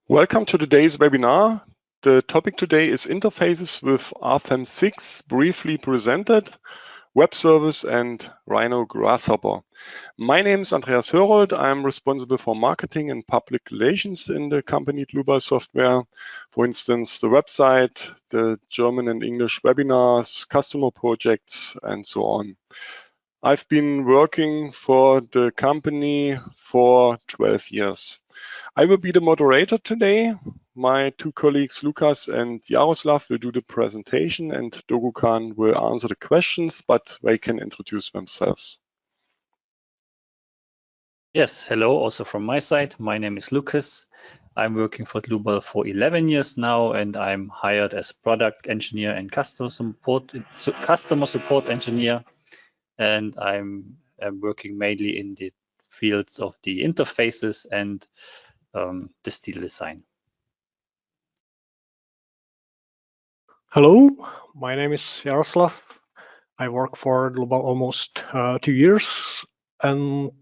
Welcome to today's webinar. The topic today is interfaces with RFEM 6, briefly presented, web service and Rhino Grasshopper. My name is Andreas Hörold. I'm responsible for marketing and public relations in the company Dlubal Software. For instance, the website, the German and English webinars, customer projects, and so on. I've been working for the company for 12 years. I will be the moderator today. My two colleagues, Lukas and Jaroslav, will do the presentation and Dogukan will answer the questions, but they can introduce themselves. Yes, hello, also from my side. My name is Lukas. I'm working for Dlubal for 11 years now, and I'm hired as product engineer and customer support engineer. And I'm working mainly in the fields of the interfaces and the steel design. Hello, my name is Jaroslav. I work for Dlubal almost 2 years, and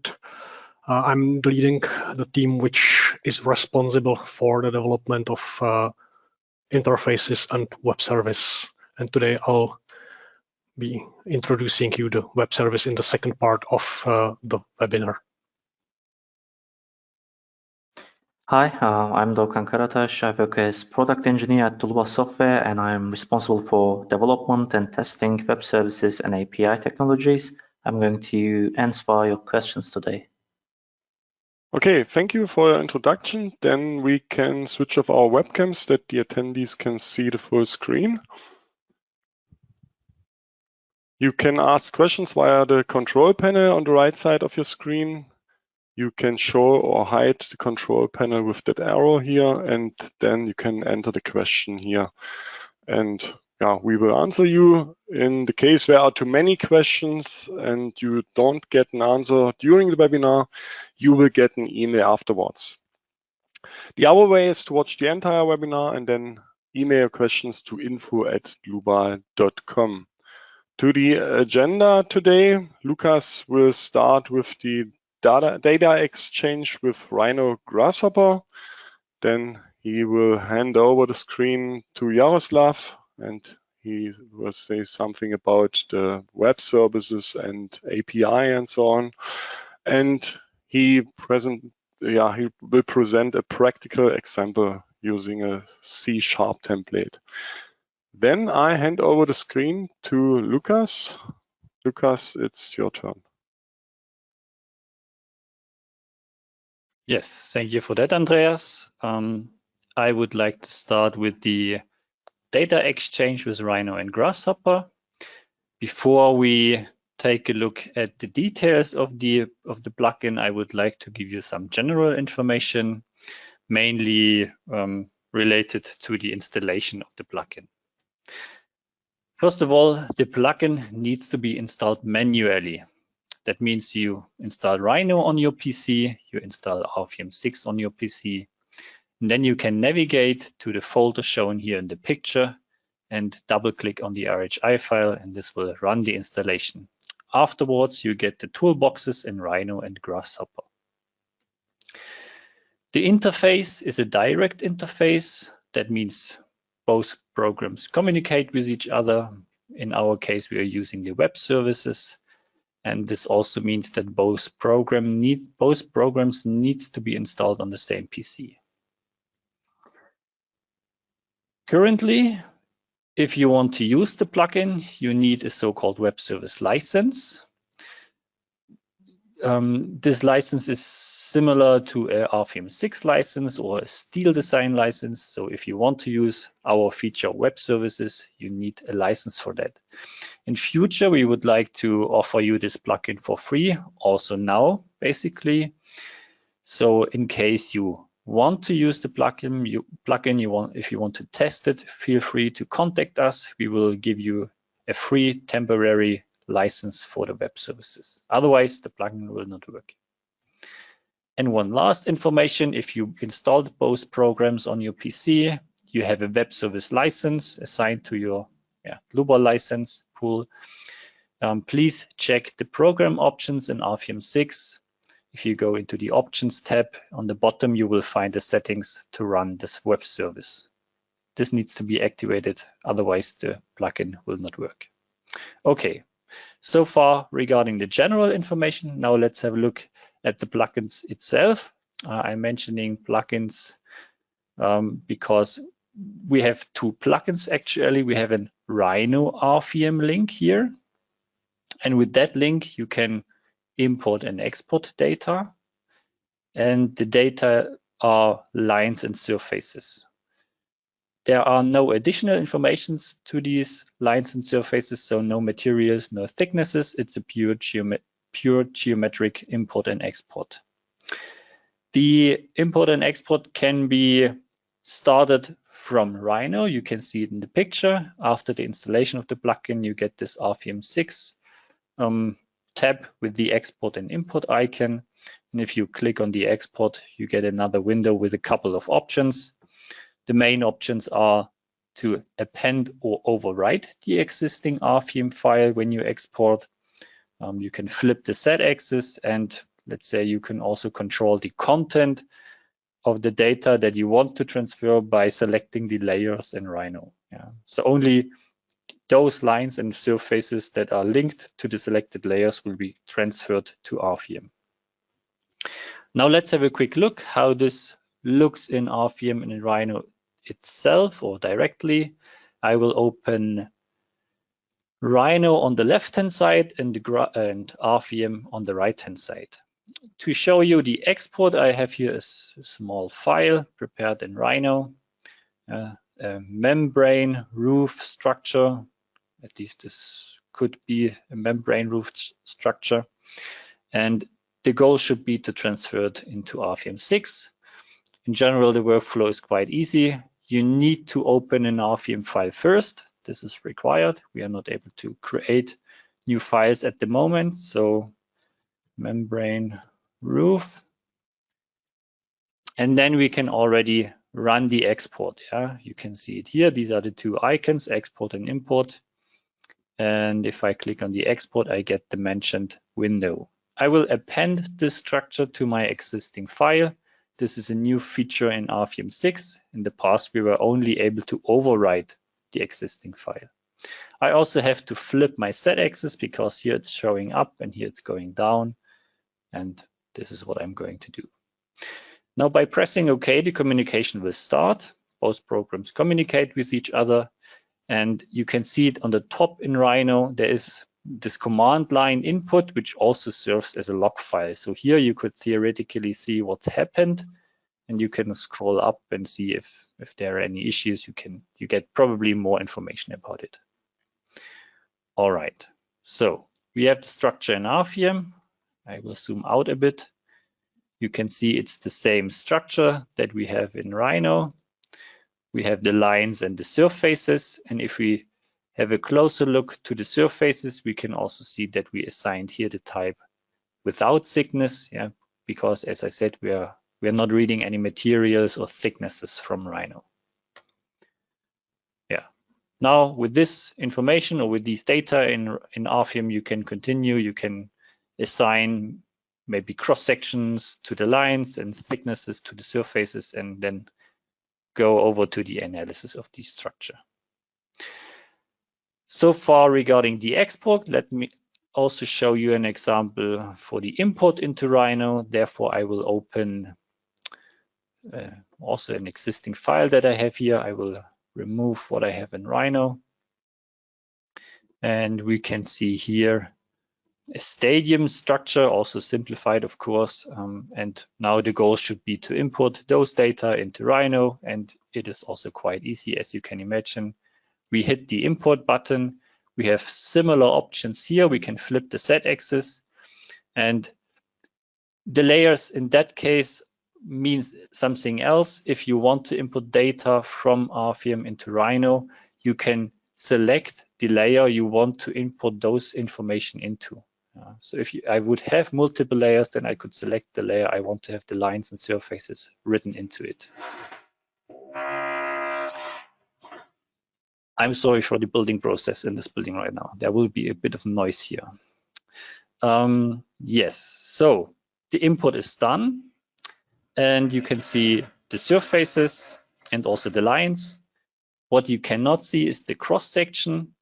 I'm leading the team which is responsible for the development of interfaces and web service. And today I'll be introducing you the web service in the second part of the webinar. Hi, I'm Dokan Karataş. I work as product engineer at Dlubal Software, and I'm responsible for development and testing web services and API technologies. I'm going to answer your questions today. Okay, thank you for your introduction. Then we can switch off our webcams that the attendees can see the full screen. You can ask questions via the control panel on the right side of your screen. You can show or hide the control panel with that arrow here, and then you can enter the question here. And yeah, we will answer you. In the case there are too many questions and you don't get an answer during the webinar, you will get an email afterwards. The other way is to watch the entire webinar and then email questions to info@dlubal.com. To the agenda today, Lukas will start with the data exchange with Rhino Grasshopper. Then he will hand over the screen to Jaroslav and he will say something about the web services and API and so on. And he will present a practical example using a C# template. Then I hand over the screen to Lukas. Lukas, it's your turn. Yes, thank you for that, Andreas. I would like to start with the data exchange with Rhino and Grasshopper. Before we take a look at the details of the plugin, I would like to give you some general information, mainly related to the installation of the plugin. First of all, the plugin needs to be installed manually. That means you install Rhino on your PC, you install RFEM 6 on your PC, and then you can navigate to the folder shown here in the picture and double click on the RHI file, and this will run the installation. Afterwards, you get the toolboxes in Rhino and Grasshopper. The interface is a direct interface. That means both programs communicate with each other. In our case, we are using the web services. And this also means that both programs need to be installed on the same PC. Currently, if you want to use the plugin, you need a so-called web service license. This license is similar to a RFEM 6 license or a steel design license. So if you want to use our feature web services, you need a license for that. In future, we would like to offer you this plugin for free, also now, basically. So in case you want to use the plugin, if you want to test it, feel free to contact us. We will give you a free temporary license for the web services. Otherwise, the plugin will not work. And one last information, if you installed both programs on your PC, you have a web service license assigned to your Dlubal license pool. Please check the program options in RFEM 6. if you go into the Options tab on the bottom, you will find the settings to run this web service. This needs to be activated, otherwise the plugin will not work. Okay, so far regarding the general information. Now let's have a look at the plugins itself. I'm mentioning plugins because we have two plugins actually. We have an Rhino RFEM link here. And with that link, you can import and export data. And the data are lines and surfaces. There are no additional informations to these lines and surfaces, so no materials, no thicknesses. It's a pure geometric import and export. The import and export can be started from Rhino. You can see it in the picture. After the installation of the plugin, you get this RFEM 6 tab with the export and import icon. And if you click on the export, you get another window with a couple of options. The main options are to append or overwrite the existing RFEM file when you export. You can flip the Z-axis, and let's say you can also control the content of the data that you want to transfer by selecting the layers in Rhino. So only those lines and surfaces that are linked to the selected layers will be transferred to RFEM. Now let's have a quick look how this looks in RFEM and in Rhino itself or directly. I will open Rhino on the left-hand side and RFEM on the right-hand side. To show you the export, I have here a small file prepared in Rhino, a membrane roof structure. At least this could be a membrane roof structure. And the goal should be to transfer it into RFEM 6. In general, the workflow is quite easy. You need to open an RFEM file first. This is required. We are not able to create new files at the moment. So membrane roof. And then we can already run the export. You can see it here. These are the two icons, export and import. And if I click on the export, I get the mentioned window. I will append this structure to my existing file. This is a new feature in RFEM 6. In the past, we were only able to overwrite the existing file. I also have to flip my Z-axis because here it's showing up and here it's going down. And this is what I'm going to do. Now, by pressing OK, the communication will start. Both programs communicate with each other. And you can see it on the top in Rhino. There is this command line input, which also serves as a log file. So here you could theoretically see what's happened, and you can scroll up and see if there are any issues. You get probably more information about it. All right, so we have the structure in RFEM. I will zoom out a bit. You can see it's the same structure that we have in Rhino. We have the lines and the surfaces, and if we have a closer look to the surfaces, we can also see that we assigned here the type without thickness, because as I said, we are not reading any materials or thicknesses from Rhino. Now with this information or with these data in RFEM, you can continue. You can assign maybe cross sections to the lines and thicknesses to the surfaces, and then go over to the analysis of the structure. So far regarding the export, let me also show you an example for the import into Rhino. Therefore, I will open also an existing file that I have here. I will remove what I have in Rhino. And we can see here a stadium structure, also simplified, of course. And now the goal should be to import those data into Rhino. And it is also quite easy, as you can imagine. We hit the import button. We have similar options here. We can flip the Z-axis. And the layers in that case means something else. If you want to import data from RFEM into Rhino, you can select the layer you want to import those information into. So if I would have multiple layers, then I could select the layer I want to have the lines and surfaces written into it. I'm sorry for the building process in this building right now. There will be a bit of noise here. Yes, so the import is done, and you can see the surfaces and also the lines. What you cannot see is the cross-section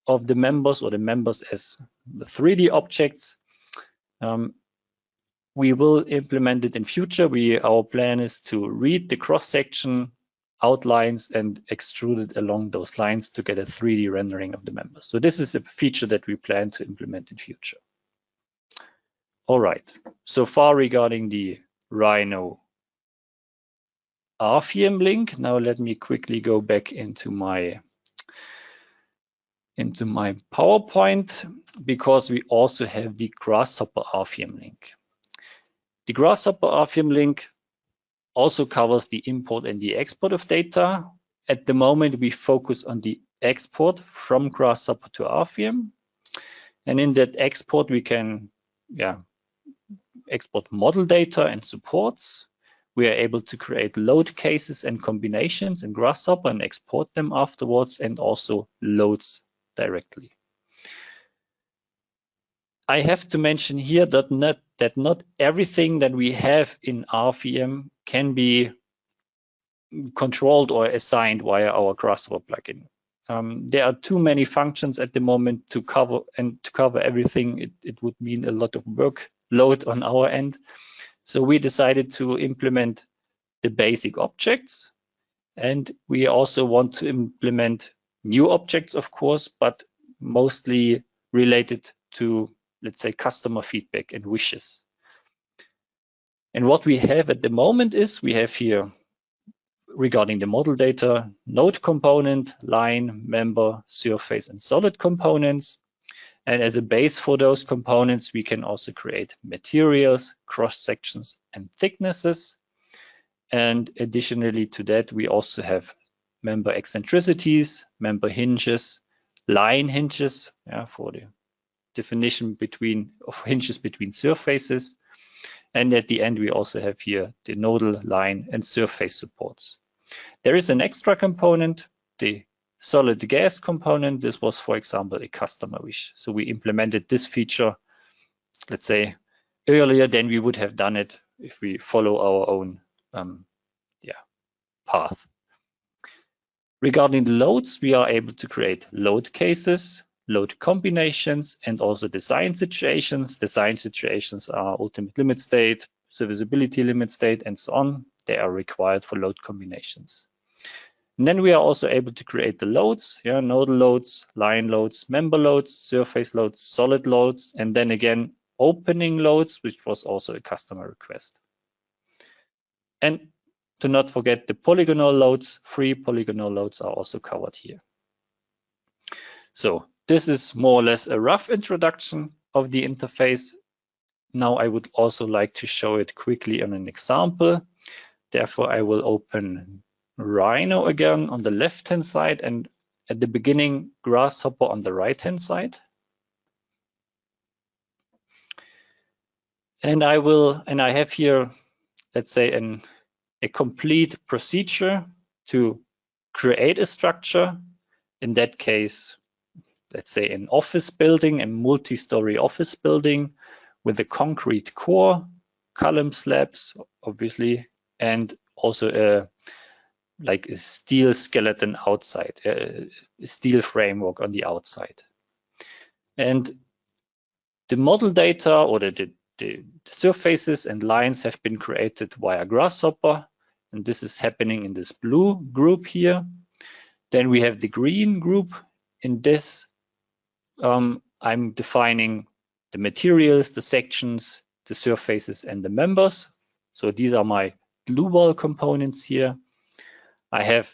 of the members, or the members as the 3D objects. We will implement it in future. Our plan is to read the cross-section outlines and extrude it along those lines to get a 3D rendering of the members. So this is a feature that we plan to implement in future. All right, so far regarding the Rhino RFEM link. Now let me quickly go back into my PowerPoint, because we also have the Grasshopper RFEM link. The Grasshopper RFEM link also covers the import and the export of data. At the moment, we focus on the export from Grasshopper to RFEM. And in that export, we can export model data and supports. We are able to create load cases and combinations in Grasshopper and export them afterwards, and also loads directly. I have to mention here that not everything that we have in RFEM can be controlled or assigned via our Grasshopper plugin. There are too many functions at the moment to cover, and to cover everything, it would mean a lot of workload on our end. So we decided to implement the basic objects, and we also want to implement new objects, of course, but mostly related to, let's say, customer feedback and wishes. And what we have at the moment is we have here, regarding the model data, node component, line, member, surface, and solid components. And as a base for those components, we can also create materials, cross-sections, and thicknesses. And additionally to that, we also have member eccentricities, member hinges, line hinges, for the definition of hinges between surfaces. And at the end, we also have here the nodal, line, and surface supports. There is an extra component, the solid gas component. This was, for example, a customer wish. So we implemented this feature, let's say, earlier than we would have done it if we follow our own path. Regarding the loads, we are able to create load cases, load combinations, and also design situations. Design situations are ultimate limit state, serviceability limit state, and so on. They are required for load combinations. And then we are also able to create the loads, nodal loads, line loads, member loads, surface loads, solid loads, and then again, opening loads, which was also a customer request. And to not forget the polygonal loads, 3 polygonal loads are also covered here. So this is more or less a rough introduction of the interface. Now I would also like to show it quickly on an example. Therefore, I will open Rhino again on the left-hand side, and at the beginning, Grasshopper on the right-hand side. And I have here, let's say, a complete procedure to create a structure. In that case, let's say an office building, a multi-story office building with a concrete core, column slabs, obviously, and also like a steel skeleton outside, a steel framework on the outside. And the model data, or the surfaces and lines, have been created via Grasshopper, and this is happening in this blue group here. Then we have the green group. In this, I'm defining the materials, the sections, the surfaces, and the members. So these are my Dlubal components here. I have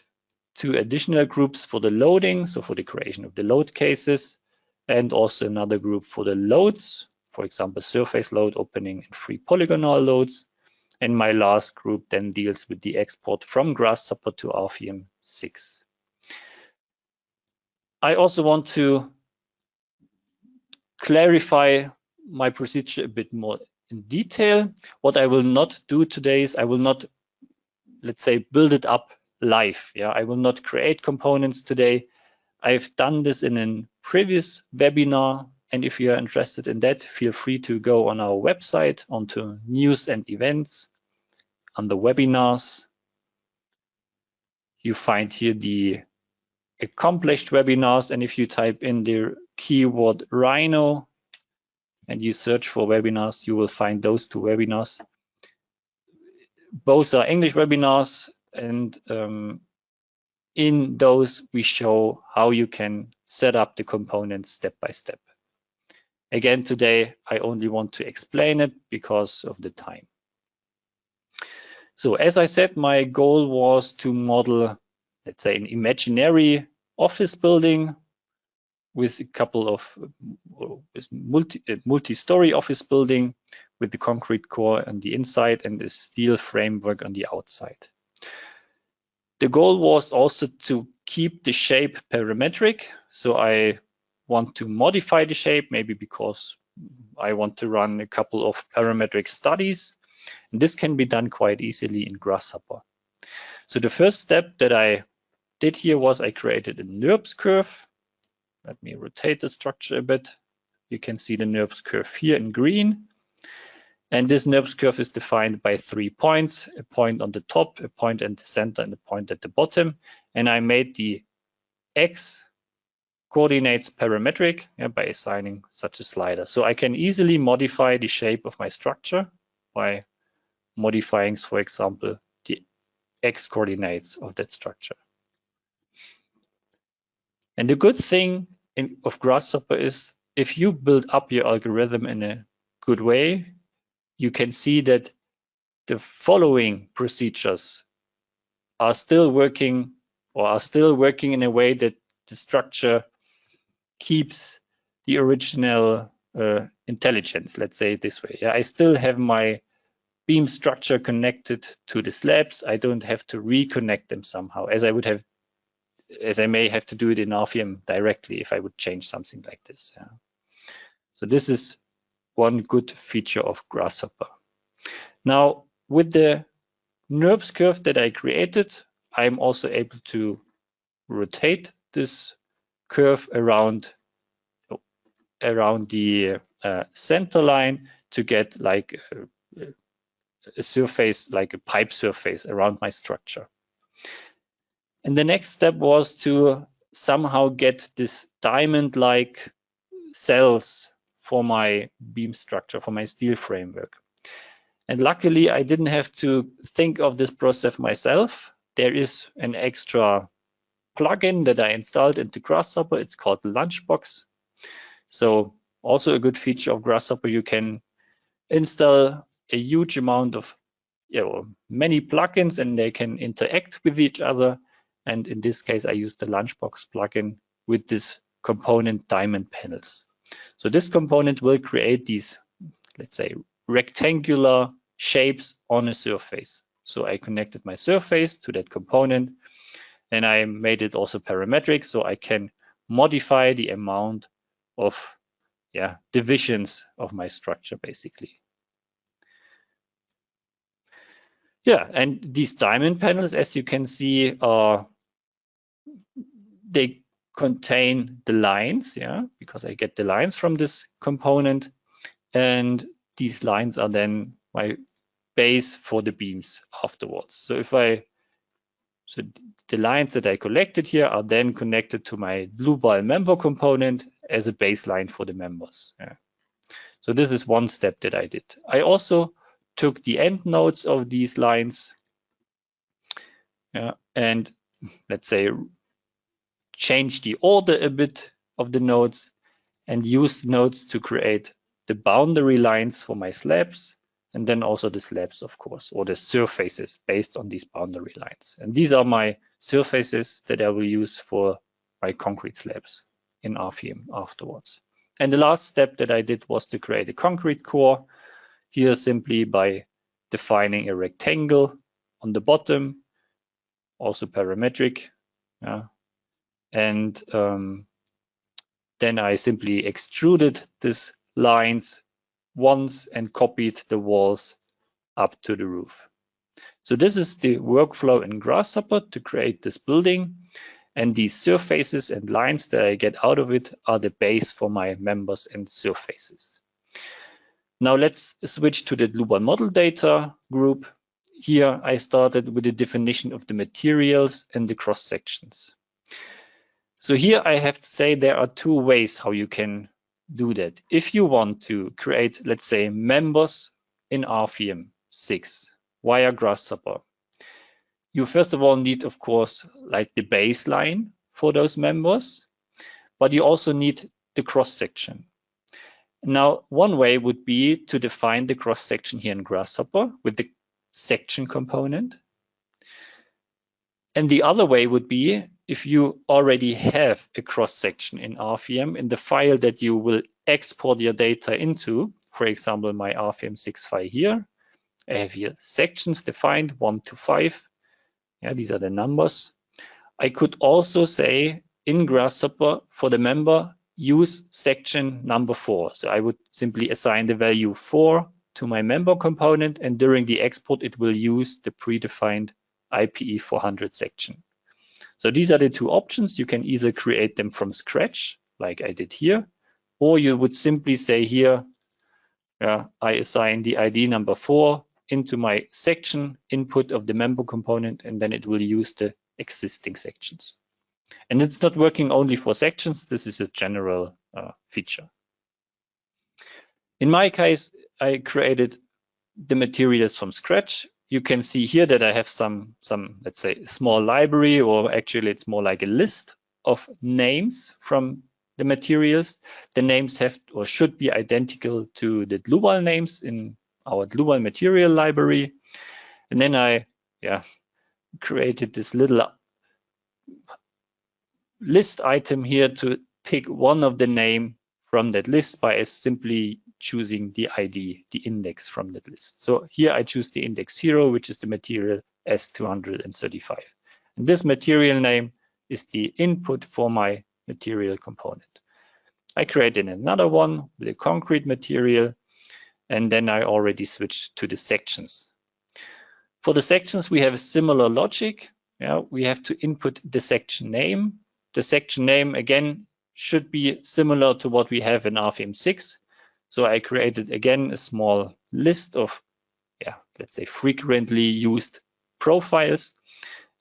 2 additional groups for the loading, so for the creation of the load cases, and also another group for the loads, for example, surface load, opening, and 3 polygonal loads. And my last group then deals with the export from Grasshopper to RFEM 6. I also want to clarify my procedure a bit more in detail. What I will not do today is I will not, let's say, build it up live. I will not create components today. I've done this in a previous webinar And if you are interested in that, feel free to go on our website onto news and events, on the webinars. You find here the accomplished webinars, and if you type in the keyword Rhino and you search for webinars, you will find those 2 webinars. Both are English webinars, and in those we show how you can set up the components step by step. Again, today I only want to explain it because of the time. So as I said, my goal was to model, let's say, an imaginary office building with a couple of multi-story office building with the concrete core on the inside and the steel framework on the outside. The goal was also to keep the shape parametric. So I want to modify the shape, maybe because I want to run a couple of parametric studies. And this can be done quite easily in Grasshopper. So the first step that I did here was I created a NURBS curve. Let me rotate the structure a bit. You can see the NURBS curve here in green. And this NURBS curve is defined by 3 points, a point on the top, a point at the center, and a point at the bottom. And I made the X coordinates parametric by assigning such a slider. So I can easily modify the shape of my structure by modifying, for example, the X coordinates of that structure. And the good thing of Grasshopper is if you build up your algorithm in a good way, you can see that the following procedures are still working in a way that the structure keeps the original intelligence, let's say it this way. I still have my beam structure connected to the slabs. I don't have to reconnect them somehow, as I may have to do it in RFEM directly if I would change something like this. So this is one good feature of Grasshopper. Now, with the NURBS curve that I created, I'm also able to rotate this curve around the center line to get like a surface, like a pipe surface around my structure. And the next step was to somehow get this diamond-like cells for my beam structure, for my steel framework. And luckily, I didn't have to think of this process myself. There is an extra plugin that I installed into Grasshopper. It's called Lunchbox. So also a good feature of Grasshopper, you can install a huge amount of many plugins and they can interact with each other. And in this case, I used the Lunchbox plugin with this component diamond panels. So this component will create these, let's say, rectangular shapes on a surface. So I connected my surface to that component and I made it also parametric, so I can modify the amount of divisions of my structure basically. And these diamond panels, as you can see, they contain the lines, because I get the lines from this component, and these lines are then my base for the beams afterwards. So the lines that I collected here are then connected to my Dlubal member component as a baseline for the members. So this is one step that I did. I also took the end nodes of these lines and let's say change the order a bit of the nodes and use the nodes to create the boundary lines for my slabs, and then also the slabs, of course, or the surfaces based on these boundary lines. And these are my surfaces that I will use for my concrete slabs in RFEM afterwards. And the last step that I did was to create a concrete core, here simply by defining a rectangle on the bottom, also parametric. And then I simply extruded these lines once and copied the walls up to the roof. So this is the workflow in Grasshopper to create this building. And these surfaces and lines that I get out of it are the base for my members and surfaces. Now let's switch to the Dlubal model data group. Here I started with the definition of the materials and the cross sections. So here I have to say there are two ways how you can do that. If you want to create, let's say, members in RFEM 6 via Grasshopper, you first of all need, of course, like the baseline for those members, but you also need the cross section. Now, one way would be to define the cross section here in Grasshopper with the section component. And the other way would be if you already have a cross section in RFEM in the file that you will export your data into, for example, my RFEM 6 file here. I have here sections defined 1 to 5. Yeah, these are the numbers. I could also say in Grasshopper for the member, use section number 4. So I would simply assign the value 4 to my member component, and during the export, it will use the predefined IPE 400 section. So these are the two options. You can either create them from scratch, like I did here, or you would simply say here, I assign the ID number 4 into my section input of the member component, and then it will use the existing sections. And it's not working only for sections. This is a general feature. In my case, I created the materials from scratch. You can see here that I have some, let's say, small library, or actually it's more like a list of names from the materials. The names have or should be identical to the Dlubal names in our Dlubal material library. And then I created this little list item here to pick one of the name from that list by simply choosing the ID, the index from that list. So here I choose the index 0, which is the material S235. And this material name is the input for my material component. I created another one with a concrete material, and then I already switched to the sections. For the sections, we have a similar logic. We have to input the section name. The section name, again, should be similar to what we have in RFEM 6. So I created, again, a small list of, let's say, frequently used profiles.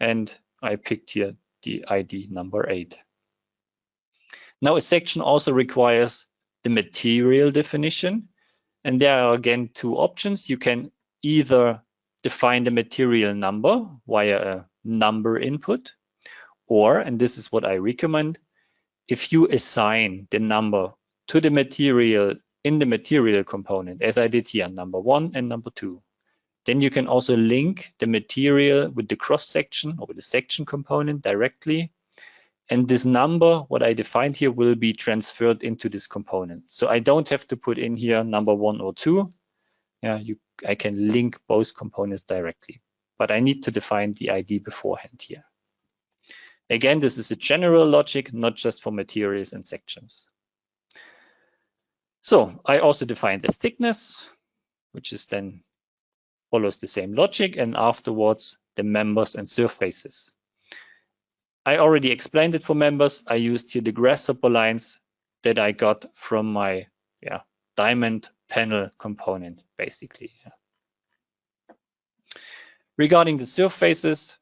And I picked here the ID number 8. Now, a section also requires the material definition. And there are, again, two options. You can either define the material number via a number input, or, and this is what I recommend, if you assign the number to the material in the material component, as I did here, number 1 and number 2, then you can also link the material with the cross section or with the section component directly. And this number, what I defined here, will be transferred into this component. So I don't have to put in here number 1 or 2. I can link both components directly, but I need to define the ID beforehand here. Again, this is a general logic, not just for materials and sections. So I also define the thickness, which is then follows the same logic, and afterwards the members and surfaces. I already explained it for members. I used here the Grasshopper lines that I got from my diamond panel component, basically. Regarding the surfaces,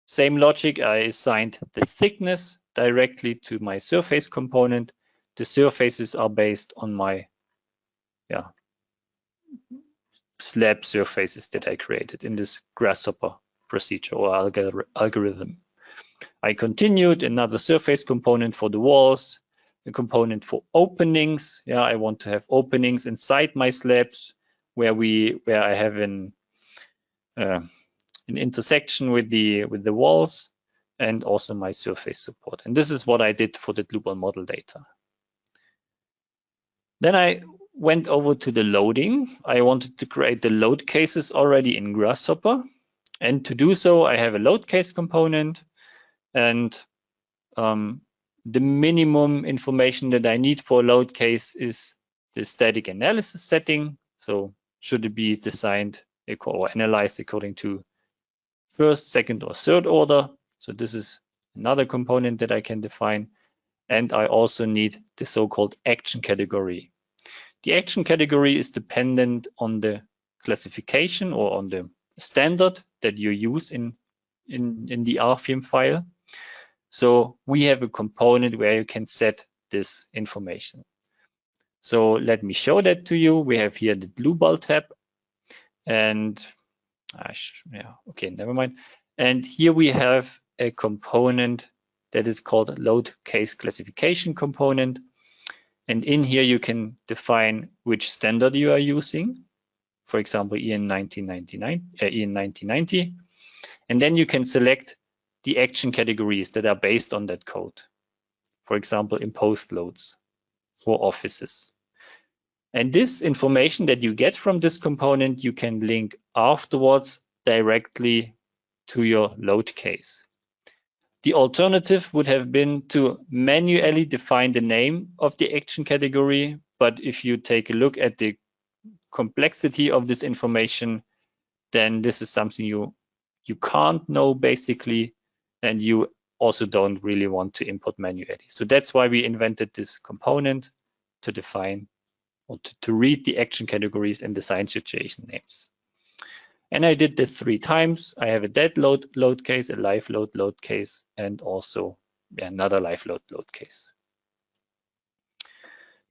same logic. I assigned the thickness directly to my surface component. The surfaces are based on my slab surfaces that I created in this Grasshopper procedure or algorithm. I continued another surface component for the walls, a component for openings. I want to have openings inside my slabs where I have an intersection with the walls, and also my surface support. And this is what I did for the Dlubal model data. Then I went over to the loading. I wanted to create the load cases already in Grasshopper. And to do so, I have a load case component, and the minimum information that I need for a load case is the static analysis setting. So should it be designed or analyzed according to first, second, or third order? So this is another component that I can define. And I also need the so-called action category. The action category is dependent on the classification or on the standard that you use in the RFEM file. So we have a component where you can set this information. So let me show that to you. We have here the Dlubal tab, and okay, never mind. And here we have a component that is called load case classification component. And in here you can define which standard you are using. For example, EN 1990. And then you can select the action categories that are based on that code. For example, imposed loads for offices. And this information that you get from this component, you can link afterwards directly to your load case. The alternative would have been to manually define the name of the action category. But if you take a look at the complexity of this information, then this is something you can't know basically, and you also don't really want to import manually. So that's why we invented this component to define or to read the action categories and assign situation names. And I did this 3 times. I have a dead load case, a live load case, and also another live load case.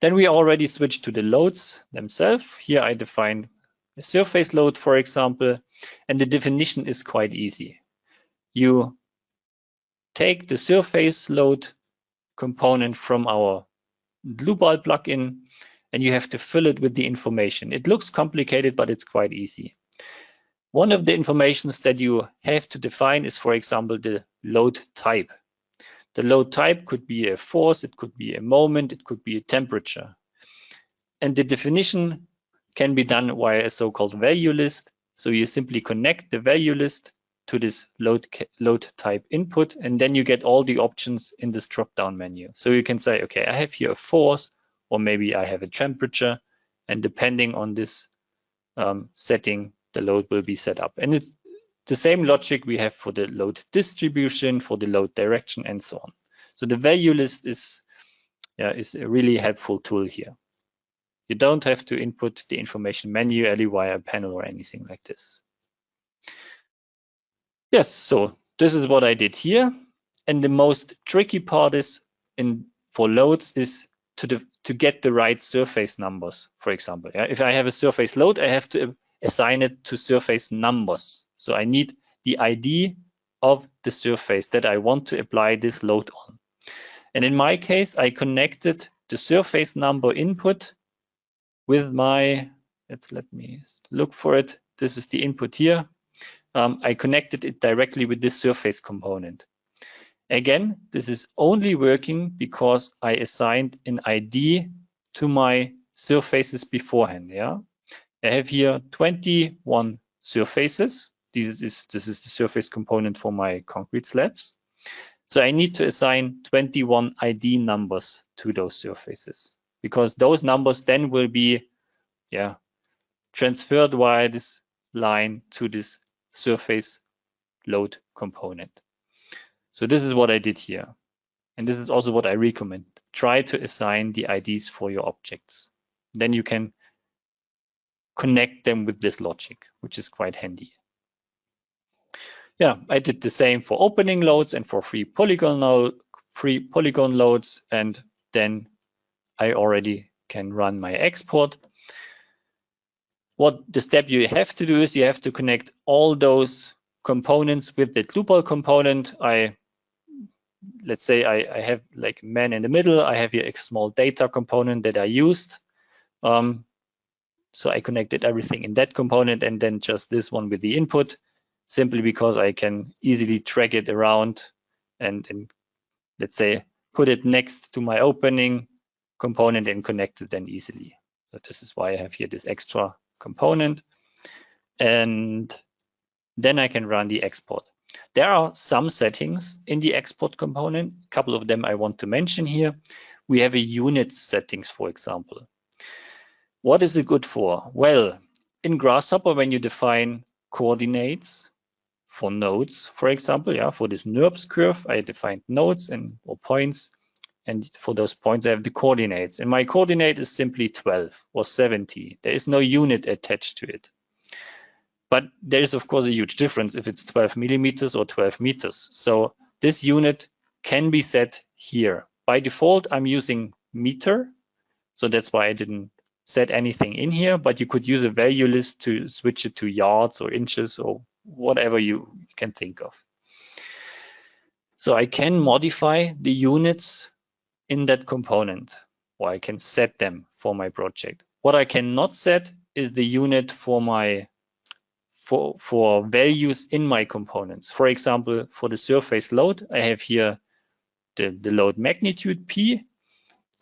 Then we already switched to the loads themselves. Here I define a surface load, for example, and the definition is quite easy. You take the surface load component from our Dlubal plugin, and you have to fill it with the information. It looks complicated, but it's quite easy. One of the informations that you have to define is, for example, the load type. The load type could be a force, it could be a moment, it could be a temperature. And the definition can be done via a so-called value list. So you simply connect the value list to this load type input, and then you get all the options in this drop-down menu. So you can say, okay, I have here a force, or maybe I have a temperature, and depending on this setting, the load will be set up. And it's the same logic we have for the load distribution, for the load direction, and so on. So the value list is a really helpful tool here. You don't have to input the information manually via a panel or anything like this. Yes, so this is what I did here. And the most tricky part is for loads is to get the right surface numbers, for example. If I have a surface load, I have to assign it to surface numbers. So I need the ID of the surface that I want to apply this load on. And in my case, I connected the surface number input with my, let me look for it. This is the input here. I connected it directly with this surface component. Again, this is only working because I assigned an ID to my surfaces beforehand. I have here 21 surfaces. This is the surface component for my concrete slabs. So I need to assign 21 ID numbers to those surfaces, because those numbers then will be transferred via this line to this surface load component. So this is what I did here. And this is also what I recommend. Try to assign the IDs for your objects. Then you can connect them with this logic, which is quite handy. I did the same for opening loads and for free polygon loads, and then I already can run my export. What the step you have to do is you have to connect all those components with the Dlubal component. Let's say I have like man in the middle. I have here a small data component that I used. So I connected everything in that component, and then just this one with the input, simply because I can easily drag it around and let's say put it next to my opening component and connect it then easily. So this is why I have here this extra component, and then I can run the export. There are some settings in the export component. A couple of them I want to mention here. We have a unit settings, for example. What is it good for? Well, in Grasshopper, when you define coordinates for nodes, for example, yeah, for this NURBS curve, I defined nodes or points, and for those points I have the coordinates, and my coordinate is simply 12 or 70. There is no unit attached to it. But there is of course a huge difference if it's 12 millimeters or 12 meters. So this unit can be set here. By default, I'm using meter, so that's why I didn't set anything in here, but you could use a value list to switch it to yards or inches or whatever you can think of. So I can modify the units in that component, or I can set them for my project. What I cannot set is the unit for my for values in my components. For example, for the surface load, I have here the load magnitude P,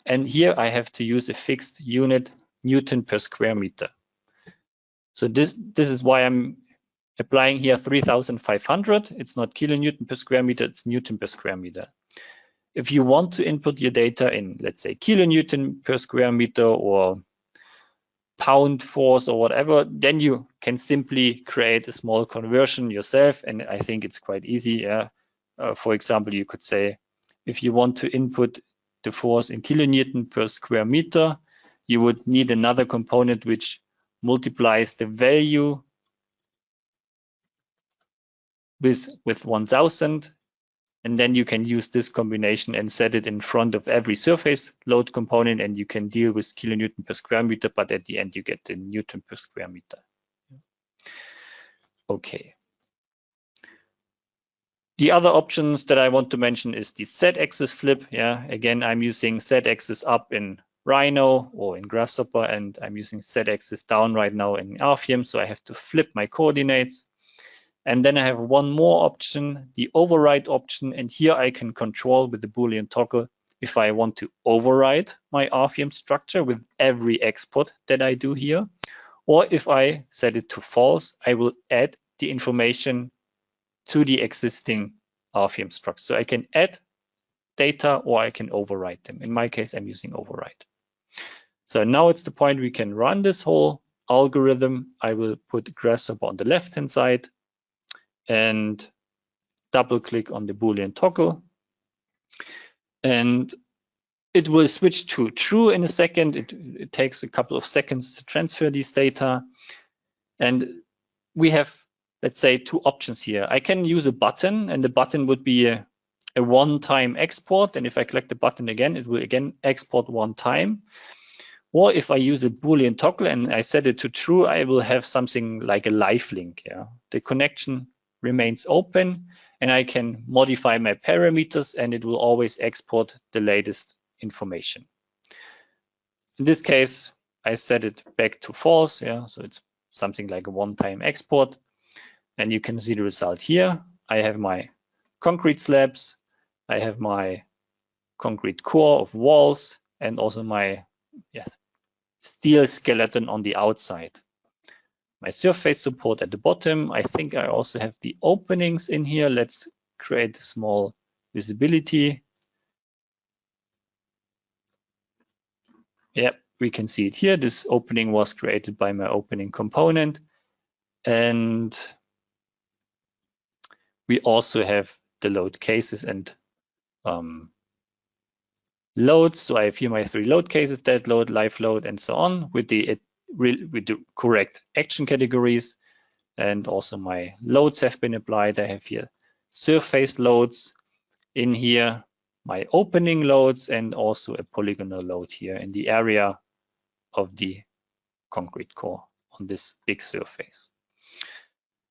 and here I have to use a fixed unit, Newton per square meter. So this is why I'm applying here 3,500. It's not kilonewton per square meter, it's Newton per square meter. If you want to input your data in, let's say, kilonewton per square meter or pound force or whatever, then you can simply create a small conversion yourself, and I think it's quite easy. Yeah. For example, you could say, if you want to input the force in kilonewton per square meter, you would need another component which multiplies the value with 1000, and then you can use this combination and set it in front of every surface load component, and you can deal with kilonewton per square meter, but at the end you get the Newton per square meter. Okay. The other options that I want to mention is the Z-axis flip. Yeah, again, I'm using Z-axis up in Rhino or in Grasshopper, and I'm using Z-axis down right now in RFEM, so I have to flip my coordinates. And then I have one more option, the override option, and here I can control with the Boolean toggle if I want to override my RFEM structure with every export that I do here, or if I set it to false, I will add the information to the existing RFEM structure. So I can add data or I can override them. In my case, I'm using override. So now it's the point we can run this whole algorithm. I will put Grasshopper on the left-hand side and double click on the Boolean toggle, and it will switch to true in a second. It takes a couple of seconds to transfer these data, and we have, let's say, two options here. I can use a button, and the button would be a one-time export, and if I click the button again, it will again export one time. Or if I use a Boolean toggle and I set it to true, I will have something like a live link. Yeah, the connection remains open, and I can modify my parameters, and it will always export the latest information. In this case, I set it back to false. Yeah, so it's something like a one-time export, and you can see the result here. I have my concrete slabs, I have my concrete core of walls, and also my steel skeleton on the outside. My surface support at the bottom. I think I also have the openings in here. Let's create a small visibility. Yeah, we can see it here. This opening was created by my opening component. And we also have the load cases and loads. So I have here my 3 load cases, dead load, live load, and so on with the correct action categories. And also my loads have been applied. I have here surface loads in here, my opening loads, and also a polygonal load here in the area of the concrete core on this big surface.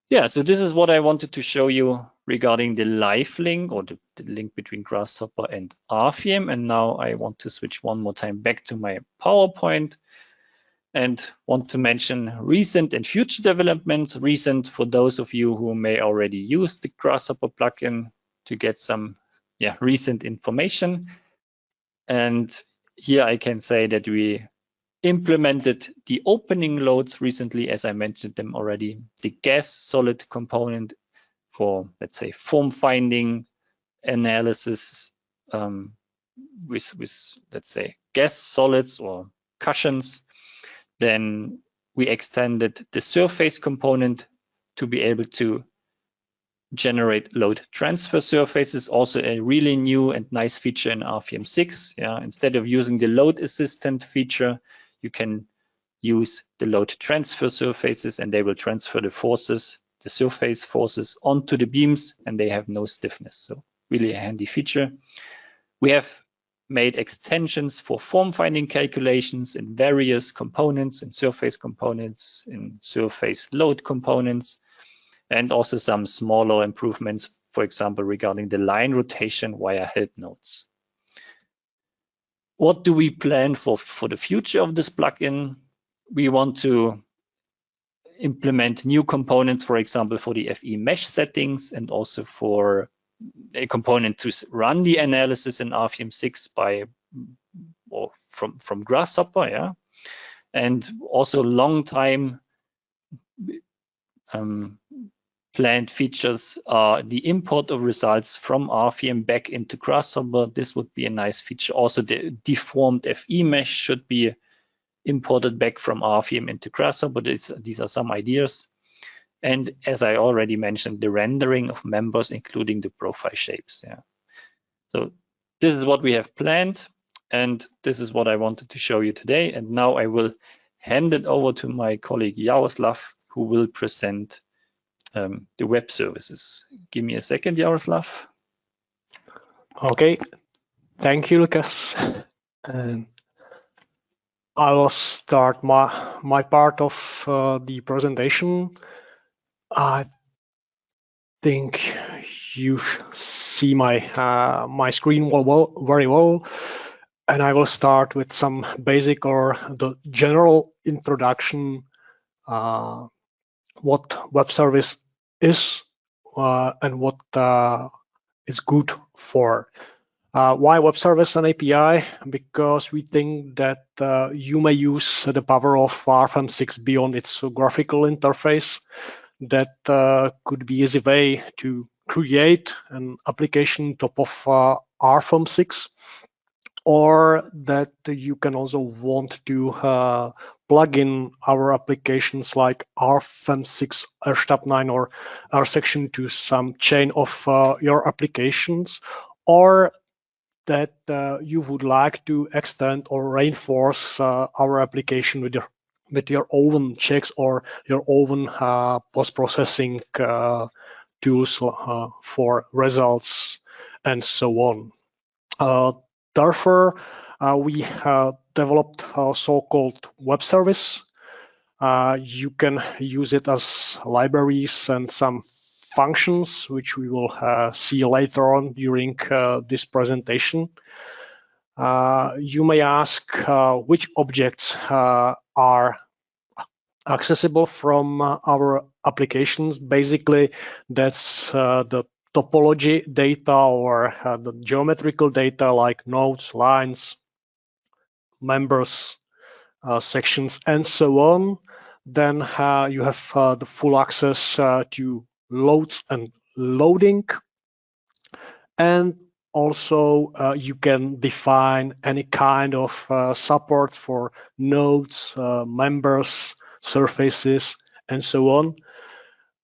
Yeah, so this is what I wanted to show you regarding the live link, or the link between Grasshopper and RFEM. And now I want to switch one more time back to my PowerPoint and want to mention recent and future developments. Recent for those of you who may already use the Grasshopper plugin to get some recent information. And here I can say that we implemented the opening loads recently, as I mentioned them already, the gas solid component for, let's say, form finding analysis with let's say, gas solids or cushions. Then we extended the surface component to be able to generate load transfer surfaces, also a really new and nice feature in RFEM 6. Yeah, instead of using the load assistant feature, you can use the load transfer surfaces, and they will transfer the forces, the surface forces, onto the beams, and they have no stiffness. So really a handy feature. We have made extensions for form finding calculations in various components, in surface components, in surface load components, and also some smaller improvements, for example, regarding the line rotation via help nodes. What do we plan for the future of this plugin? We want to implement new components, for example, for the FE mesh settings, and also for a component to run the analysis in RFEM 6 from Grasshopper, yeah, and also long time planned features are the import of results from RFEM back into Grasshopper. This would be a nice feature. Also, the deformed FE mesh should be imported back from RFEM into Grasshopper. These are some ideas. And as I already mentioned, the rendering of members, including the profile shapes. Yeah. So this is what we have planned, and this is what I wanted to show you today. And now I will hand it over to my colleague Jaroslav, who will present the web services. Give me a second, Jaroslav. Okay, thank you, Lucas. And I will start my part of the presentation. I think you see my my screen very well, and I will start with some basic or the general introduction what web service is and what it's good for. Why web service and API? Because we think that you may use the power of RFEM 6 beyond its graphical interface. That could be easy way to create an application top of RFEM 6, or that you can also want to plug in our applications like RFEM 6, RSTAB 9, or RSection to some chain of your applications, or that you would like to extend or reinforce our application with your own checks or your own post-processing tools for results and so on. Therefore, we developed a so-called web service. You can use it as libraries and some functions, which we will see later on during this presentation. You may ask which objects are accessible from our applications. Basically, that's the topology data or the geometrical data like nodes, lines, members, sections, and so on. Then you have the full access to loads and loading. And also you can define any kind of support for nodes, members, surfaces, and so on.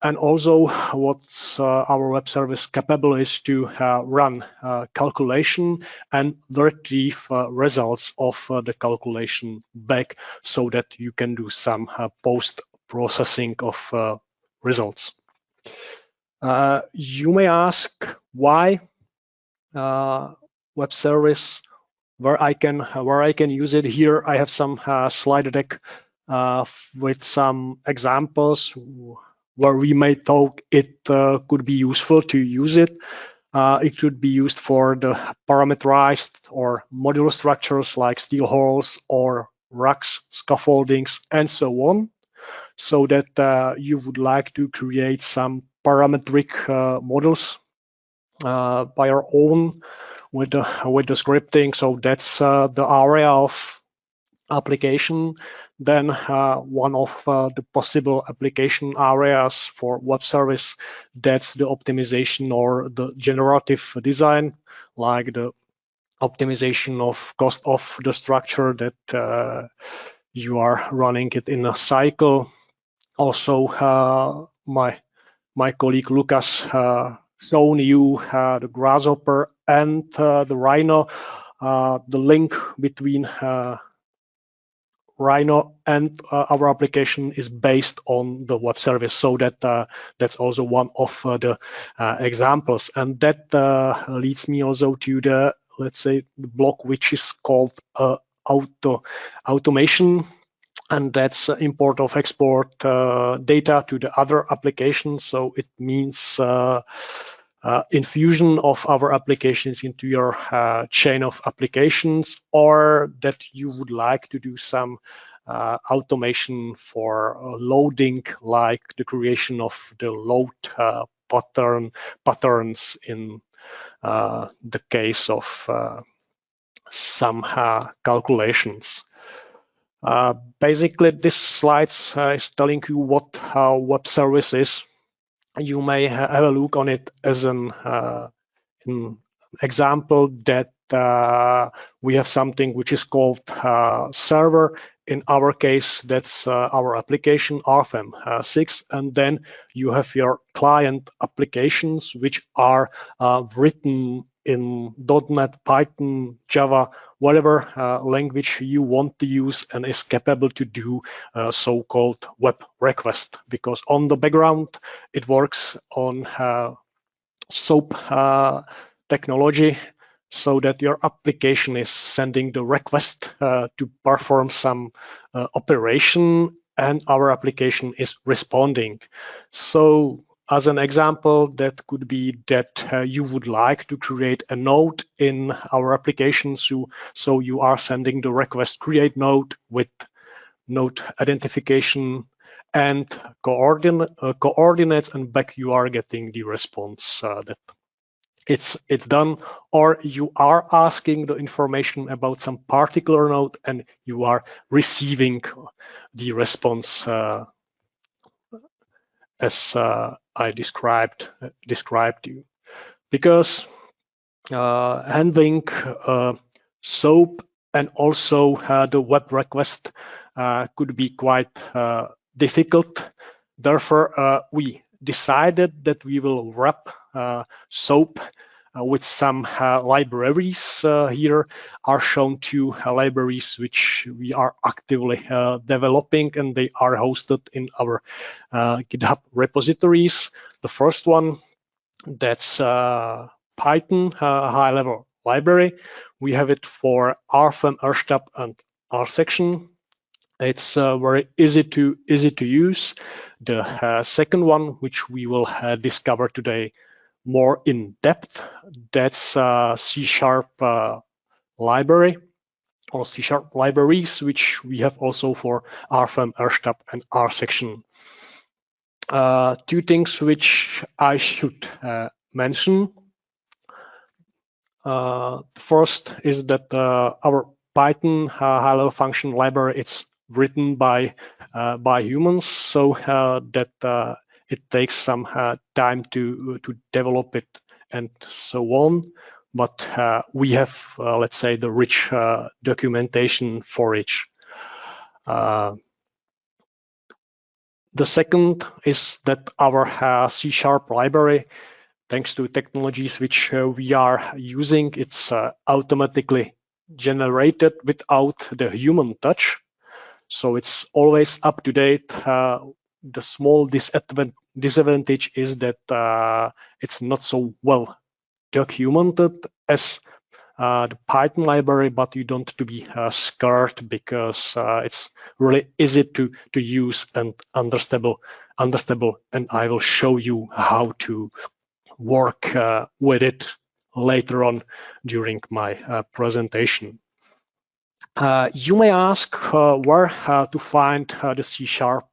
And also what's our web service capable is to run calculation and retrieve results of the calculation back so that you can do some post-processing of results. You may ask why web service, where I can use it. Here I have some slide deck with some examples where we may talk it could be useful to use it. It could be used for the parameterized or modular structures like steel hulls or racks, scaffoldings, and so on, so that you would like to create some parametric models by your own with the scripting. So that's the area of application. Then one of the possible application areas for web service, that's the optimization or the generative design, like the optimization of cost of the structure that you are running it in a cycle. Also, my my colleague Lucas shown you the Grasshopper and the Rhino. The link between Rhino and our application is based on the web service, so that that's also one of the examples, and that leads me also to the, let's say, the block which is called automation, and that's import of export data to the other applications. So it means infusion of our applications into your chain of applications, or that you would like to do some automation for loading, like the creation of the load patterns in the case of some calculations. Basically, this slide is telling you what web service is. You may have a look on it as an example that we have something which is called server. In our case, that's our application RFEM 6, and then you have your client applications which are written in .NET, Python, Java, whatever language you want to use, and is capable to do so-called web request, because on the background it works on SOAP technology, so that your application is sending the request to perform some operation, and our application is responding. So as an example, that could be that you would like to create a node in our application, so you are sending the request create node with node identification and coordinates, and back you are getting the response that it's done, or you are asking the information about some particular node and you are receiving the response as I described to you. Because handling SOAP and also the web request could be quite difficult. Therefore, we decided that we will wrap SOAP with some libraries. Here are shown two libraries which we are actively developing, and they are hosted in our GitHub repositories. The first one, that's Python high-level library. We have it for RFEM, RSTAB, and RSection. It's very easy to use. The second one, which we will discover today more in depth, that's C# library, or C# libraries, which we have also for RFEM, RSTAB, and RSection. Two things which I should mention. First is that our Python high-level function library, it's written by humans, so that it takes some time to develop it and so on. But we have, let's say, the rich documentation for each. The second is that our C# library, thanks to technologies which we are using, it's automatically generated without the human touch. So it's always up to date. The small disadvantage is that it's not so well documented as the Python library, but you don't have to be scared, because it's really easy to use and understandable, and I will show you how to work with it later on during my presentation. You may ask where to find the C#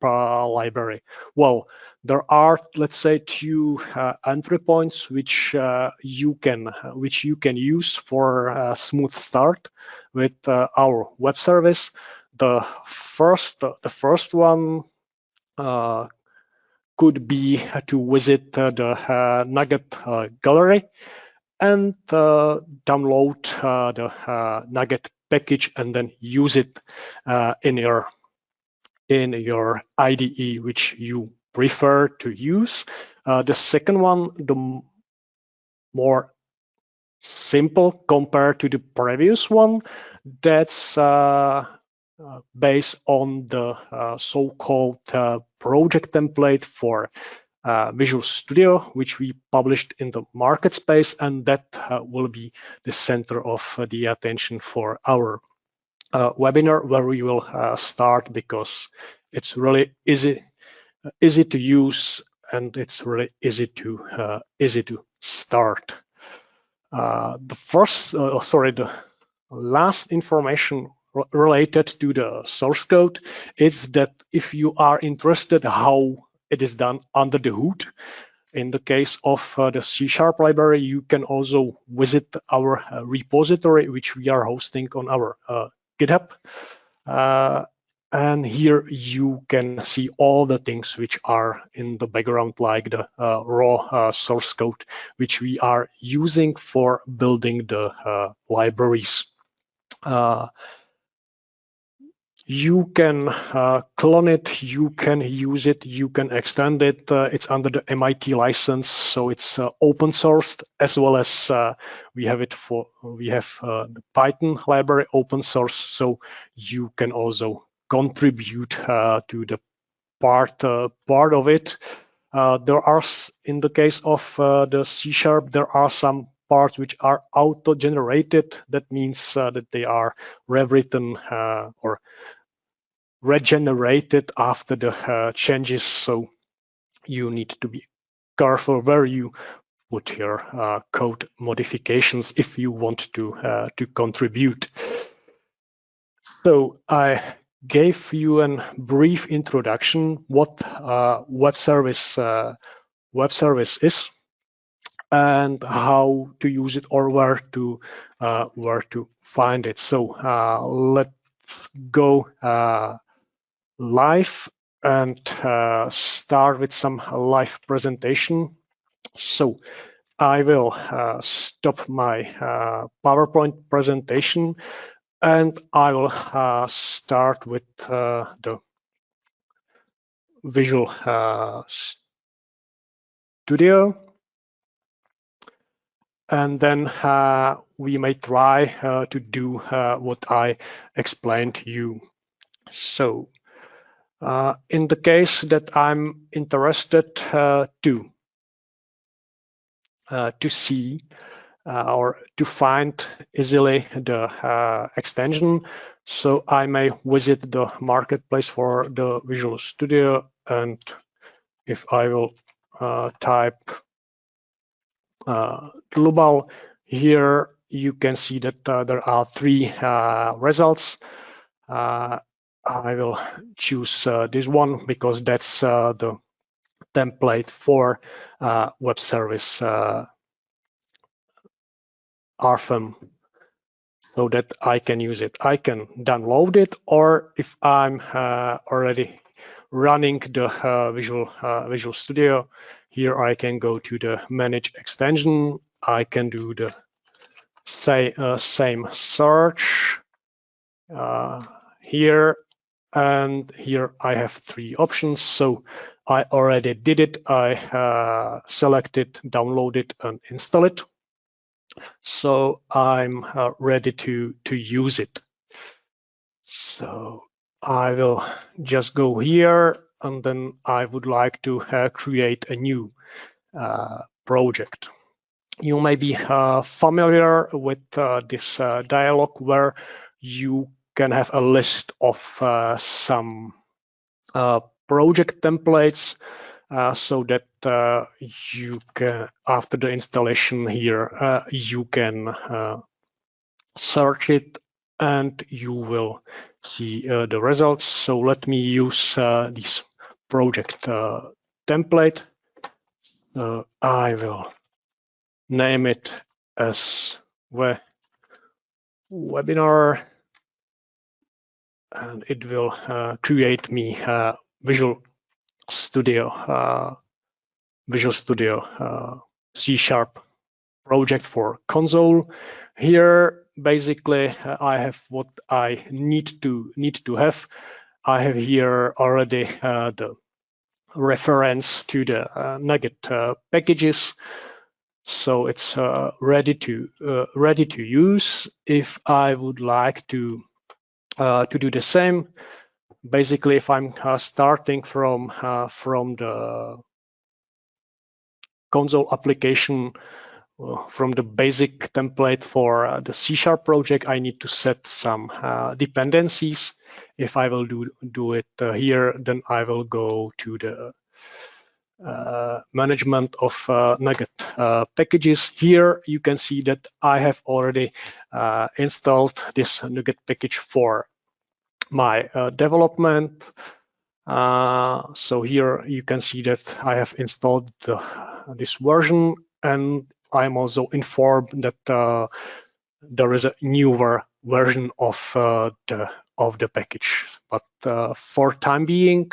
library. Well, there are, let's say, two entry points which you can use for a smooth start with our web service. The first one could be to visit the Nugget gallery and download the Nugget package, and then use it in your IDE which you prefer to use. The second one, the more simple compared to the previous one, that's based on the so-called project template for Visual Studio, which we published in the market space, and that will be the center of the attention for our webinar, where we will start, because it's really easy to use, and it's really easy to start. The last information related to the source code is that if you are interested how it is done under the hood, in the case of the C# library, you can also visit our repository, which we are hosting on our GitHub. And here you can see all the things which are in the background, like the raw source code, which we are using for building the libraries. You can clone it, you can use it, you can extend it. It's under the MIT license, so it's open sourced, as well as we have the Python library open source, so you can also contribute to the part of it. There are, in the case of the C#, there are some parts which are auto-generated. That means that they are rewritten or regenerated after the changes, so you need to be careful where you put your code modifications if you want to contribute. So I gave you a brief introduction what webservice is and how to use it, or where to find it. So let's go live and start with some live presentation. So I will stop my PowerPoint presentation, and I will start with the Visual Studio, and then we may try to do what I explained to you. So in the case that I'm interested to see or to find easily the extension, so I may visit the marketplace for the Visual Studio, and if I will type Dlubal, here you can see that there are 3 results. I will choose this one because that's the template for Webservice RFEM, so that I can use it. I can download it, or if I'm already running the Visual Studio, here I can go to the Manage Extension. I can do the same search here, and here I have 3 options. So I already did it. I select it, download it, and install it. So I'm ready to use it. So I will just go here, and then I would like to create a new project. You may be familiar with this dialog, where you can have a list of some project templates, so that you can, after the installation here, you can search it and you will see the results. So let me use this project template. I will name it as webinar, and it will create me Visual Studio C# project for console. Here, basically, I have what I need to have. I have here already the reference to the NuGet packages. So it's ready to use. If I would like to do the same, basically, if I'm starting from the console application, from the basic template for the C# project, I need to set some dependencies. If I will do it here, then I will go to the management of NuGet packages. Here you can see that I have already installed this NuGet package for my development. So here you can see that I have installed this version, and I'm also informed that there is a newer version of the package. But for time being,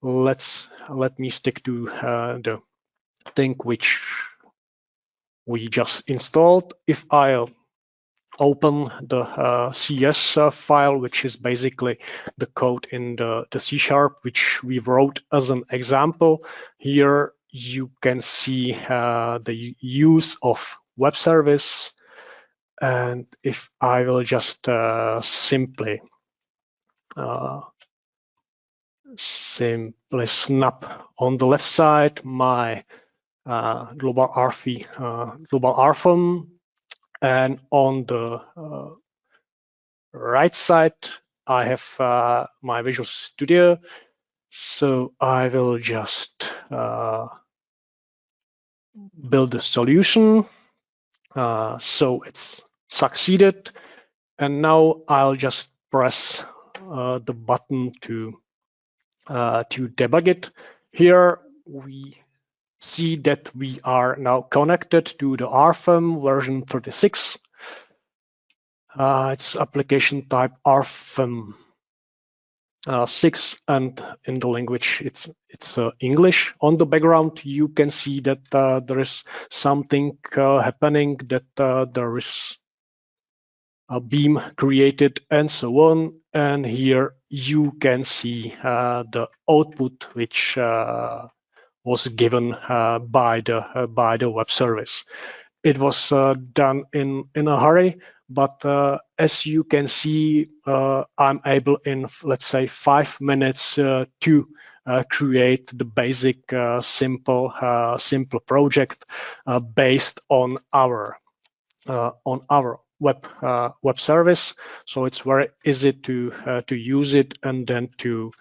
let me stick to the thing which we just installed. If I open the CS file, which is basically the code in the C#, which we wrote as an example, here you can see the use of web service. And if I will just simply snap on the left side my Dlubal RFEM, and on the right side I have my Visual Studio. So I will just build a solution. So it's succeeded, and now I'll just press the button to debug it. Here we see that we are now connected to the RFEM version 36. It's application type RFEM 6, and in the language it's English. On the background you can see that there is something happening, that there is a beam created and so on. And here you can see the output which was given by the web service. It was done in a hurry, but as you can see, I'm able in, let's say, 5 minutes to create the basic simple project based on our web service. So it's very easy to use it and then to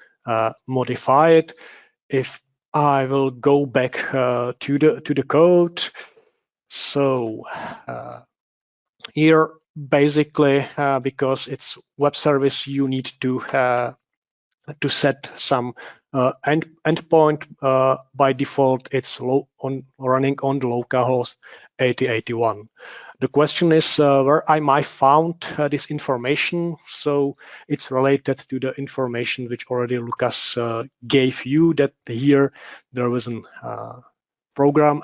modify it. If I will go back to the code. So here, basically, because it's web service, you need to set some endpoint. By default, it's running on the localhost 8081. The question is where I might found this information. So it's related to the information which already Lucas gave you, that here there was an program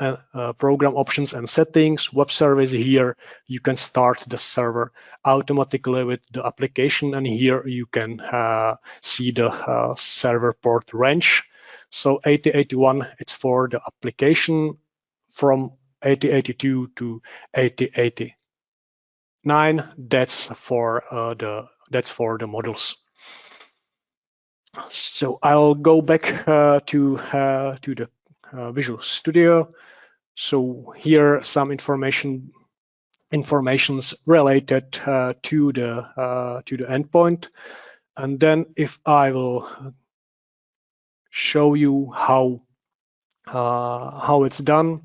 options and settings, web service. Here you can start the server automatically with the application, and here you can see the server port range. So 8081, it's for the application. From 8082 to 8089, that's for the models. So I'll go back to the Visual Studio. So here some informations related to the endpoint, and then if I will show you how it's done.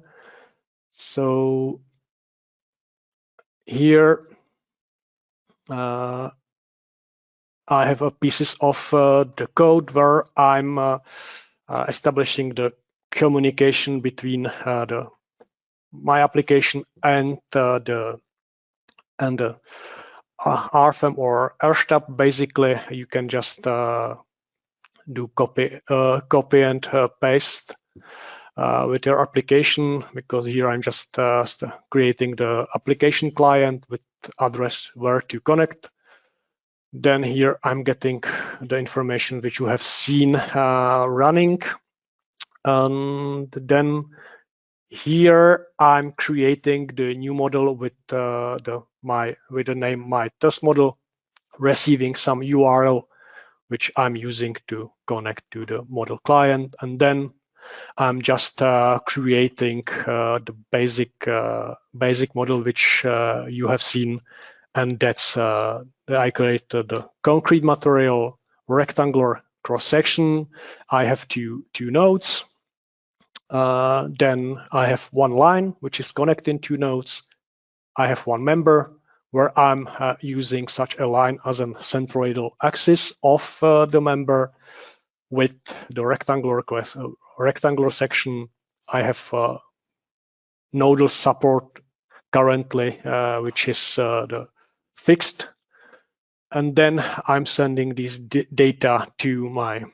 So here I have a pieces of the code where I'm establishing the communication between my application and the RFEM or RSTAB. Basically, you can just do copy and paste with your application, because here I'm just creating the application client with address where to connect. Then here I'm getting the information which you have seen running. And then here I'm creating the new model with the name my test model, receiving some URL which I'm using to connect to the model client, and then I'm just creating the basic model which you have seen, and that's I created the concrete material, rectangular cross section. I have two nodes. Then I have one line which is connecting two nodes. I have one member where I'm using such a line as a centroidal axis of the member. With the rectangular section, I have nodal support currently, which is the fixed. And then I'm sending this data to my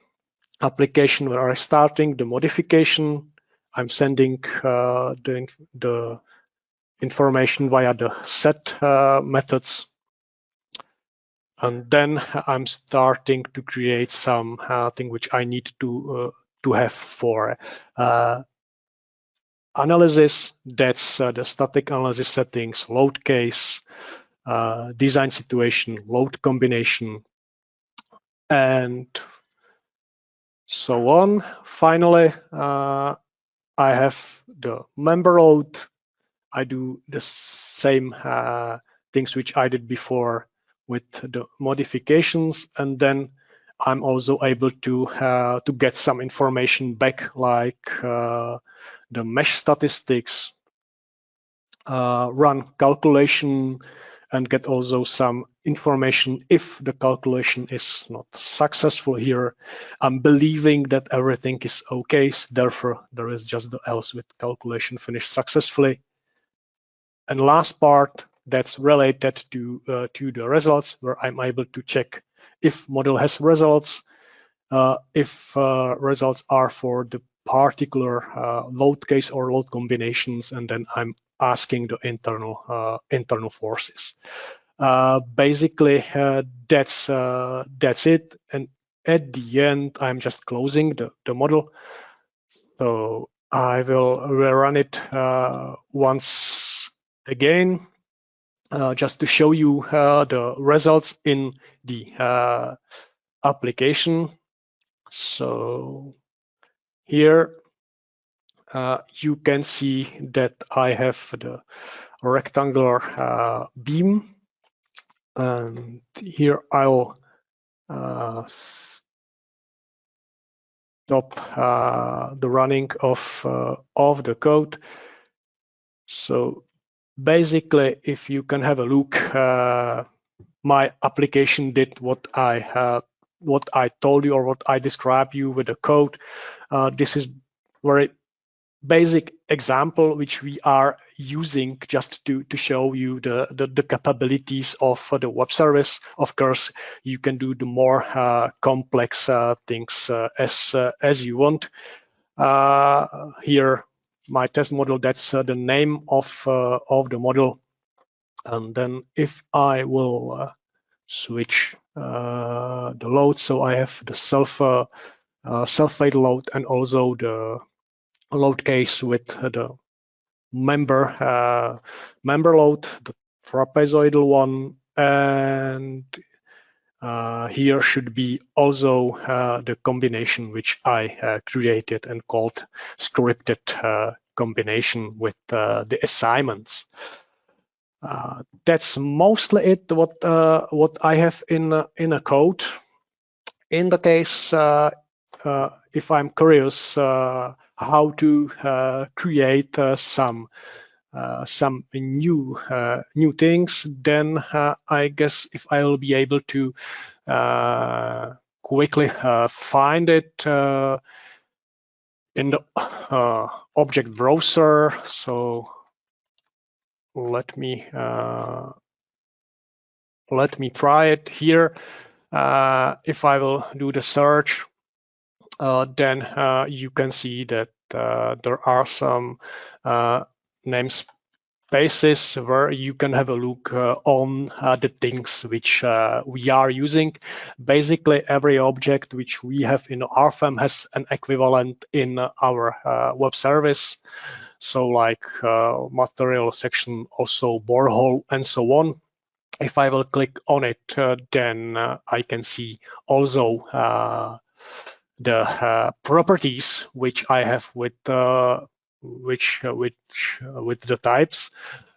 application where I'm starting the modification. I'm sending the information via the set methods. And then I'm starting to create some thing which I need to have for analysis. That's the static analysis settings, load case, design situation, load combination, and so on. Finally, I have the member load. I do the same things which I did before with the modifications, and then I'm also able to get some information back, like the mesh statistics, run calculation, and get also some information if the calculation is not successful here. I'm believing that everything is okay, therefore there is just the else with calculation finished successfully. And last part that's related to the results, where I'm able to check if model has results, if results are for the particular load case or load combinations, and then I'm asking the internal forces. Basically, that's it. And at the end, I'm just closing the model. So I will rerun it once again, just to show you the results in the application. So here you can see that I have the rectangular beam, and here I'll stop the running of the code. So basically, if you can have a look, my application did what I told you or what I described you with the code. This is very basic example which we are using just to show you the capabilities of the web service. Of course, you can do the more complex things as you want. Here, my test model, that's the name of the model. And then if I will switch the load, so I have the self-fatal load and also the load case with the member load, the trapezoidal one, and here should be also the combination which I created and called scripted combination with the assignments. That's mostly it. What I have in a code. In the case, if I'm curious how to create some new things, then I guess if I will be able to quickly find it in the object browser. So let me try it here. If I will do the search, then you can see that there are some basis where you can have a look on the things which we are using. Basically, every object which we have in RFEM has an equivalent in our web service. So like material section, also borehole, and so on. If I will click on it, then I can see also the properties which I have with with the types.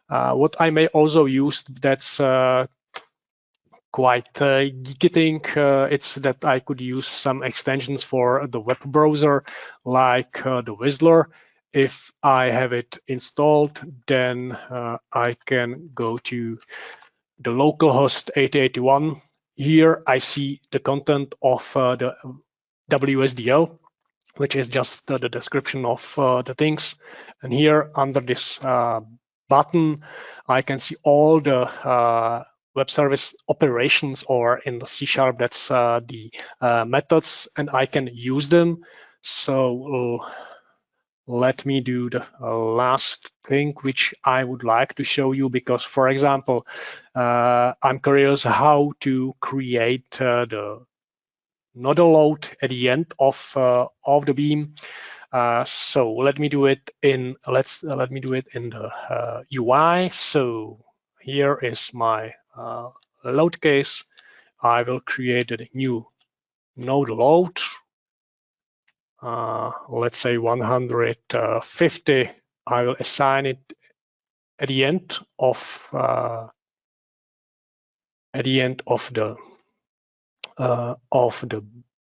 What I may also use that's quite geeky thing, it's that I could use some extensions for the web browser, like the Whistler. If I have it installed, then I can go to the localhost 8081. Here I see the content of the WSDL, which is just the description of the things. And here under this button, I can see all the web service operations, or in the C#, that's the methods, and I can use them. So let me do the last thing which I would like to show you, because, for example, I'm curious how to create the nodal load at the end of the beam. So let me do it in let me do it in the UI. So here is my load case. I will create a new nodal load. Let's say 150. I will assign it at the end of the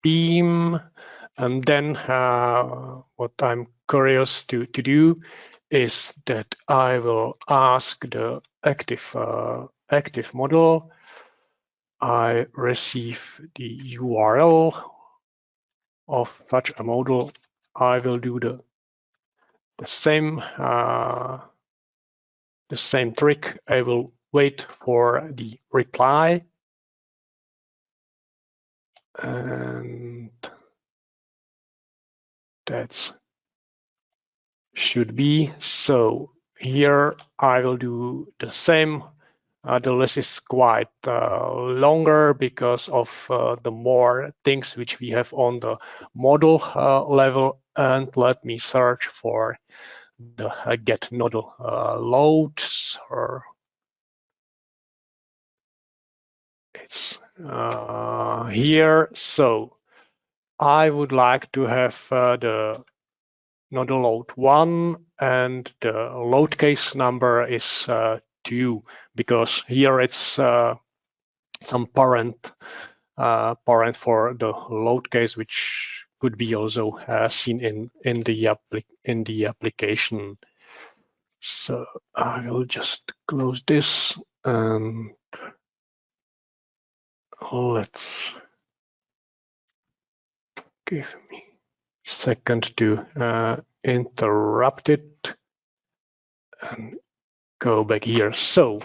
beam. And then what I'm curious to do is that I will ask the active model. I receive the URL of such a model. I will do the same trick. I will wait for the reply, and that's should be. So here I will do the same. The list is quite longer because of the more things which we have on the model level. And let me search for the get nodal loads, or it's here. So I would like to have the nodal load 1, and the load case number is 2, because here it's some parent for the load case, which could be also seen in the application. So I will just close this, and let's give me a second to interrupt it and go back here. So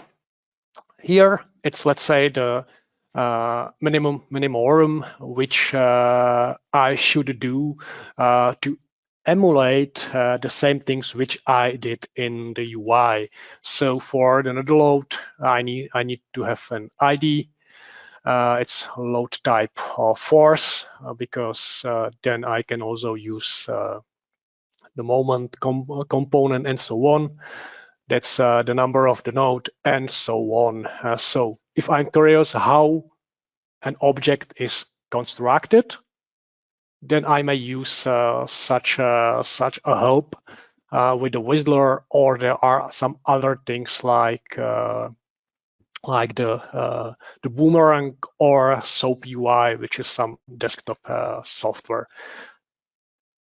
here it's, let's say, the minimorum which I should do to emulate the same things which I did in the UI. So for the nodal load, I need to have an ID. It's load type force, because then I can also use the moment component and so on. That's the number of the node and so on. So if I'm curious how an object is constructed, then I may use such a help with the Whistler, or there are some other things like the Boomerang or SOAP UI, which is some desktop software.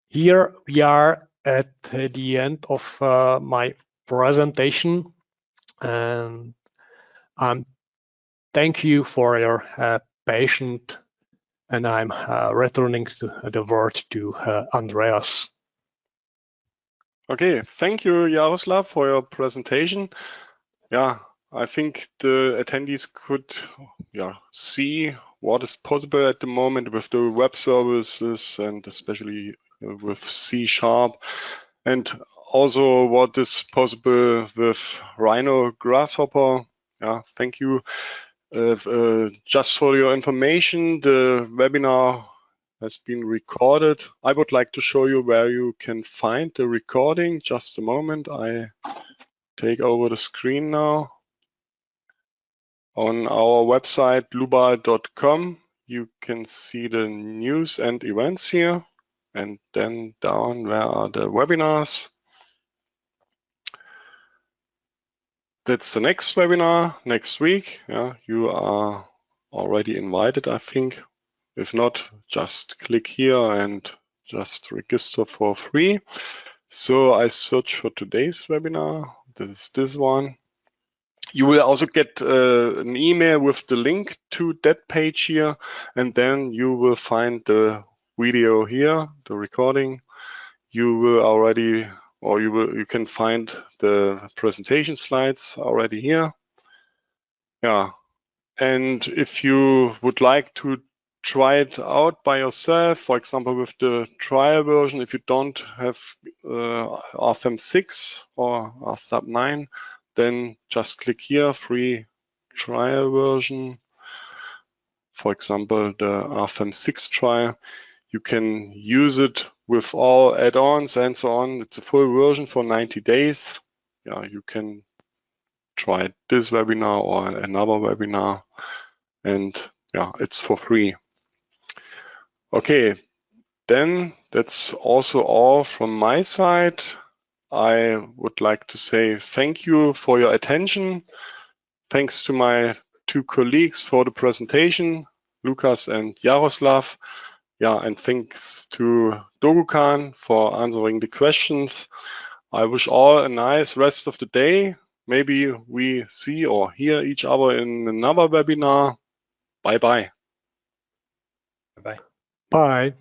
Here we are at the end of my presentation, and thank you for your patience, and I'm returning the word to Andreas. Okay, thank you, Jaroslav, for your presentation. Yeah, I think the attendees could see what is possible at the moment with the web services, and especially with C#. And also what is possible with Rhino Grasshopper. Yeah, thank you. Just for your information, the webinar has been recorded. I would like to show you where you can find the recording. Just a moment. I take over the screen now. On our website, dlubal.com, you can see the news and events here. And then down, where are the webinars? That's the next webinar next week. Yeah, you are already invited, I think. If not, just click here and just register for free. So I search for today's webinar. This is this one. You will also get an email with the link to that page here, and then you will find the video here, the recording. You will already, or you can find the presentation slides already here. Yeah, and if you would like to try it out by yourself, for example, with the trial version, if you don't have RFEM 6 or RSTAB 9, then just click here, free trial version. For example, the RFEM 6 trial. You can use it with all add-ons and so on. It's a full version for 90 days. Yeah, you can try this webinar or another webinar. And yeah, it's for free. Okay, then that's also all from my side. I would like to say thank you for your attention. Thanks to my two colleagues for the presentation, Lukas and Jaroslav. Yeah, and thanks to Dogukan for answering the questions. I wish all a nice rest of the day. Maybe we see or hear each other in another webinar. Bye-bye. Bye-bye. Bye.